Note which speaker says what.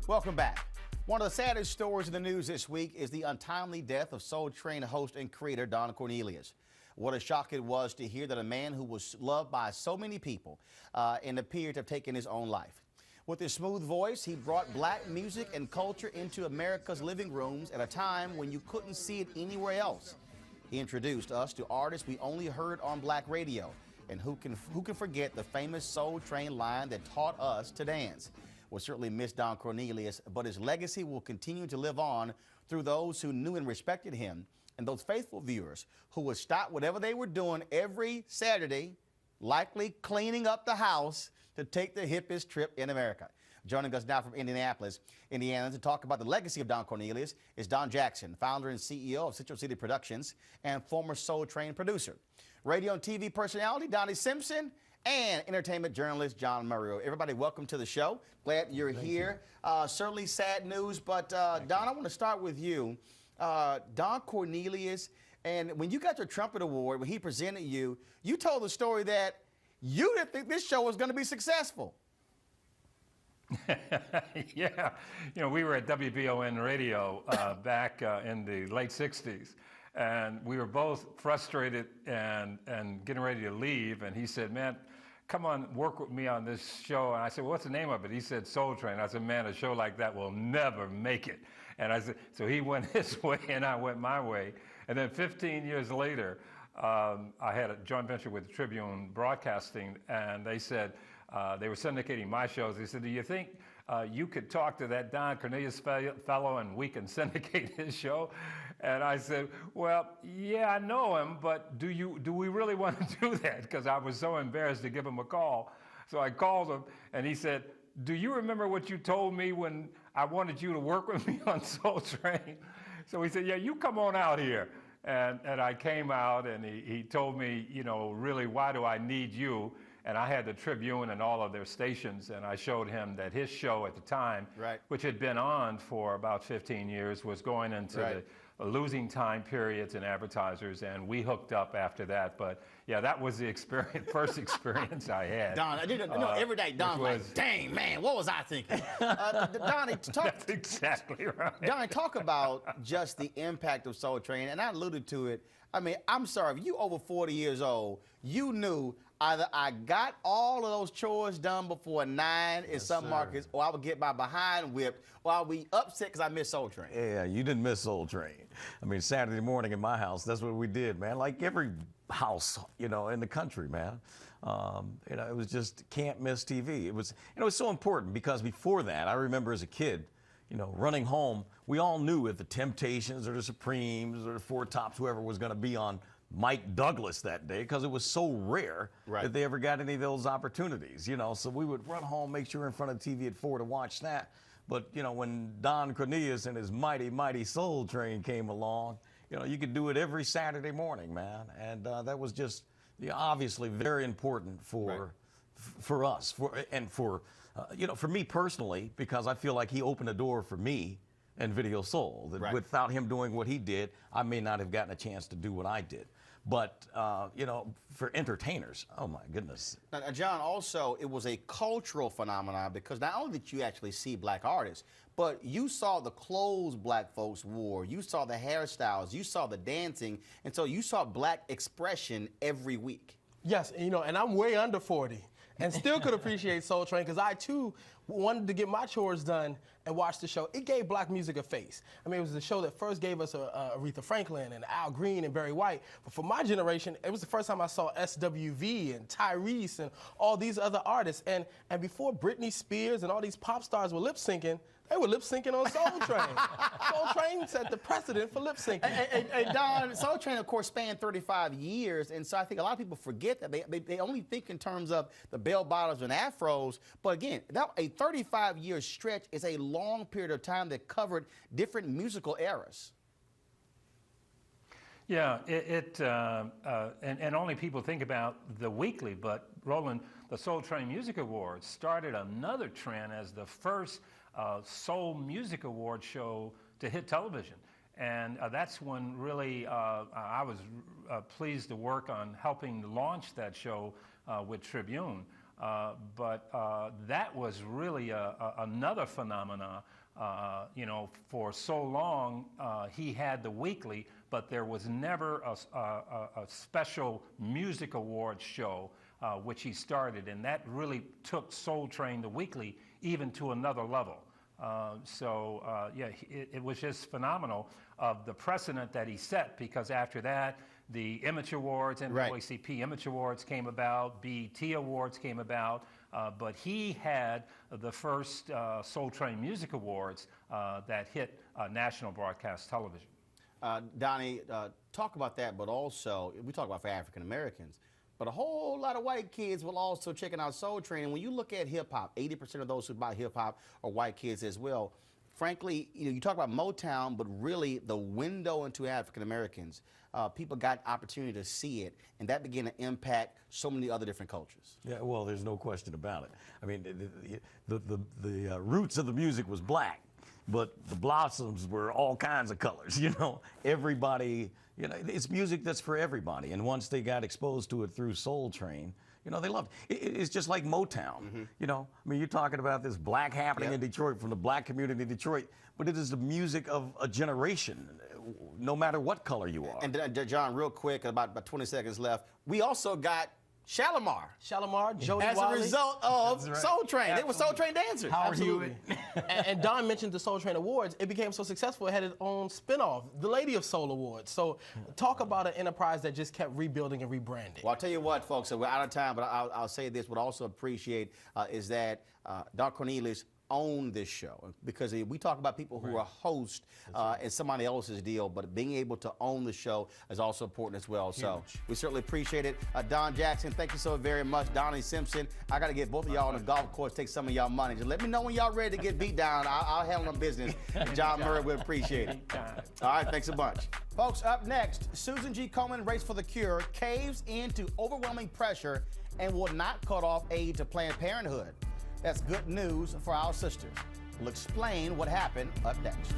Speaker 1: Welcome back. One of the saddest stories in the news this week is the untimely death of Soul Train host and creator Don Cornelius. What a shock it was to hear that a man who was loved by so many people and appeared to have taken his own life. With his smooth voice, he brought black music and culture into America's living rooms at a time when you couldn't see it anywhere else. He introduced us to artists we only heard on black radio. And who can forget the famous Soul Train line that taught us to dance? We'll certainly miss Don Cornelius, but his legacy will continue to live on through those who knew and respected him and those faithful viewers who would stop whatever they were doing every Saturday, likely cleaning up the house, to take the hippest trip in America. Joining us now from Indianapolis, Indiana, to talk about the legacy of Don Cornelius is Don Jackson, founder and CEO of Central City Productions and former Soul Train producer. Radio and TV personality Donnie Simpson, and entertainment journalist John Murray. Everybody, welcome to the show. Glad you're here. Certainly sad news, but Don, I want to start with you. Don Cornelius, and when you got your Trumpet Award, when he presented you, you told the story that you didn't think this show was going to be successful.
Speaker 2: Yeah, you know, we were at WBON Radio back in the late 60s. And we were both frustrated and getting ready to leave. And he said, man, come on, work with me on this show. And I said, well, what's the name of it? He said, Soul Train. I said, man, a show like that will never make it. And I said, so he went his way and I went my way. And then 15 years later, I had a joint venture with Tribune Broadcasting, and they said, they were syndicating my shows. They said, do you think you could talk to that Don Cornelius fellow and we can syndicate his show? And I said, well, yeah, I know him, but do we really want to do that? Because I was so embarrassed to give him a call. So I called him, and he said, do you remember what you told me when I wanted you to work with me on Soul Train? So he said, yeah, you come on out here. And I came out, and he told me, you know, really, why do I need you? And I had the Tribune and all of their stations, and I showed him that his show at the time, which had been on for about 15 years, was going into the losing time periods and advertisers, and we hooked up after that. But yeah, that was the experience, first experience I had.
Speaker 1: Don, I didn't know every day. Don was like, dang man, what was I thinking? Donnie,
Speaker 2: that's exactly right.
Speaker 1: Donnie, talk about just the impact of Soul Train, and I alluded to it. I mean, I'm sorry, if you over 40 years old, you knew either I got all of those chores done before 9 in some markets, or I would get my behind whipped, or I'll be upset because I missed Soul Train.
Speaker 3: Yeah, you didn't miss Soul Train. I mean, Saturday morning in my house, that's what we did, man. Like every house, you know, in the country, man. You know, it was just can't miss TV. It was, you know, it's so important because before that, I remember as a kid, you know, running home, we all knew if the Temptations or the Supremes or the Four Tops, whoever was going to be on Mike Douglas that day, because it was so rare that they ever got any of those opportunities, you know. So we would run home, make sure we're in front of the TV at 4 to watch that. But, you know, when Don Cornelius and his mighty, mighty Soul Train came along, you know, you could do it every Saturday morning, man. And that was just obviously very important for us, you know, for me personally, because I feel like he opened a door for me and Video Soul. That without him doing what he did, I may not have gotten a chance to do what I did. But, you know, for entertainers, oh my goodness.
Speaker 1: Now, John, also, it was a cultural phenomenon because not only did you actually see black artists, but you saw the clothes black folks wore, you saw the hairstyles, you saw the dancing, and so you saw black expression every week.
Speaker 4: Yes, you know, and I'm way under 40 and still could appreciate Soul Train because I, too, wanted to get my chores done and watch the show. It gave black music a face. I mean, it was the show that first gave us Aretha Franklin and Al Green and Barry White. But for my generation, it was the first time I saw SWV and Tyrese and all these other artists. And before Britney Spears and all these pop stars were lip syncing, they were lip syncing on Soul Train. Soul Train set the precedent for lip syncing.
Speaker 1: And Don, Soul Train, of course, spanned 35 years, and so I think a lot of people forget that they only think in terms of the bell bottoms and afros. But again, a 35-year stretch is a long period of time that covered different musical eras.
Speaker 2: Yeah, and only people think about the weekly, but Roland, the Soul Train Music Awards started another trend as the first soul music award show to hit television. And that's when really I was pleased to work on helping launch that show with Tribune. But that was really another phenomena. For so long he had the weekly, but there was never a special music awards show which he started, and that really took Soul Train, the weekly, even to another level. It was just phenomenal of the precedent that he set, because after that, the Image Awards, NAACP Image Awards came about, BET Awards came about, but he had the first Soul Train Music Awards that hit national broadcast television.
Speaker 1: Donnie, talk about that, but also, we talk about for African Americans, but a whole lot of white kids will also checking out Soul Train. And when you look at hip-hop, 80% of those who buy hip-hop are white kids as well. Frankly, you talk about Motown, but really the window into African Americans, people got opportunity to see it, and that began to impact so many other different cultures.
Speaker 3: Yeah, well, there's no question about it. I mean, the roots of the music was black, but the blossoms were all kinds of colors, Everybody, it's music that's for everybody. And once they got exposed to it through Soul Train, they loved it. It's just like Motown, I mean, you're talking about this black happening in Detroit from the black community in Detroit, but it is the music of a generation, no matter what color you are.
Speaker 1: And John, real quick, about 20 seconds left, we also got Shalimar,
Speaker 4: Jody
Speaker 1: as
Speaker 4: Watley.
Speaker 1: a result of Soul Train. They were Soul Train dancers.
Speaker 3: Howard Hewitt.
Speaker 4: and Don mentioned the Soul Train Awards. It became so successful, it had its own spinoff, the Lady of Soul Awards. So talk about an enterprise that just kept rebuilding and rebranding.
Speaker 1: Well, I'll tell you what, folks, so we're out of time, but I'll say this. What I also appreciate is that Don Cornelius own this show, because we talk about people who are hosts in somebody else's deal, but being able to own the show is also important as well. Huge. So we certainly appreciate it. Don Jackson, thank you so very much. Donnie Simpson, I got to get both of y'all on the golf course, take some of y'all money. Just let me know when y'all ready to get beat down. I'll handle them business. And John Murray will appreciate it. All right, thanks a bunch. Folks, up next, Susan G. Komen, Race for the Cure, caves into overwhelming pressure and will not cut off aid to Planned Parenthood. That's good news for our sisters. We'll explain what happened up next.